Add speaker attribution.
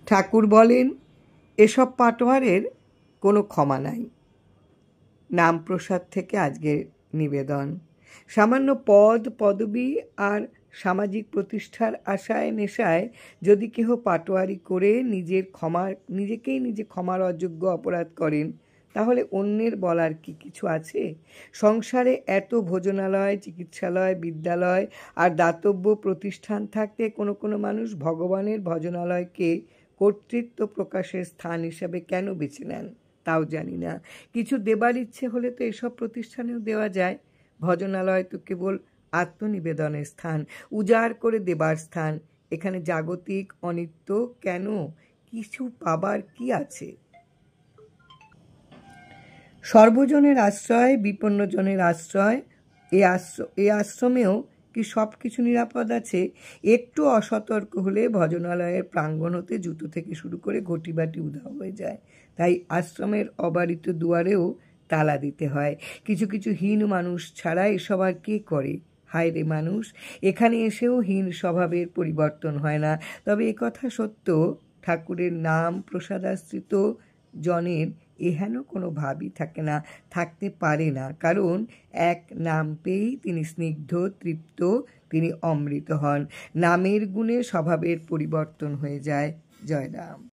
Speaker 1: ঠাকুর বলেন, এসব পাটোয়ারের কোনো ক্ষমা নাই। নাম প্রসাদ থেকে আজকের নিবেদন। সামান্য পদ পদবি আর সামাজিক প্রতিষ্ঠার আশায় নেশায় যদি কেহ পাটোয়ারি করে নিজেকেই নিজে ক্ষমার অযোগ্য অপরাধ করেন, তাহলে অন্যের বলার কি কিছু আছে? সংসারে এত ভোজনালয়, চিকিৎসালয়, বিদ্যালয় আর দাতব্য প্রতিষ্ঠান থাকতে কোনো কোনো মানুষ ভগবানের ভজনালয়কে কর্তৃত্ব প্রকাশের স্থান হিসাবে কেন বেছে নেন তাও জানি না। কিছু দেবার ইচ্ছে হলে তো এসব প্রতিষ্ঠানেও দেওয়া যায়। ভজনালয় তো কেবল আত্মনিবেদনের স্থান, উজাড় করে দেবার স্থান। এখানে জাগতিক অনিত্য কেন? কিছু পাবার কি আছে? সর্বজনের আশ্রয়, বিপন্নজনের আশ্রয়। এ আশ্রমেও কি সব কিছু নিরাপদ আছে? একটু অসতর্ক হলে ভজনালয়ের প্রাঙ্গণ হতে জুতো থেকে শুরু করে ঘটিবাটি উধাও হয়ে যায়। তাই আশ্রমের অবারিত দুয়ারেও তালা দিতে হয়। কিছু কিছু হীন মানুষ ছাড়া এসব আর কে করে? হায় রে মানুষ, এখানে এসেও হীন স্বভাবের পরিবর্তন হয় না। তবে একথা সত্য, ঠাকুরের নাম প্রসাদাশ্রিত জনের এহেন কোনো ভাবই থাকতে পারে না। কারণ এক নাম পেয়েই তিনি স্নিগ্ধ, তৃপ্ত, তিনি অমৃত হন। নামের গুণে স্বভাবের পরিবর্তন হয়ে যায়। জয় রাম।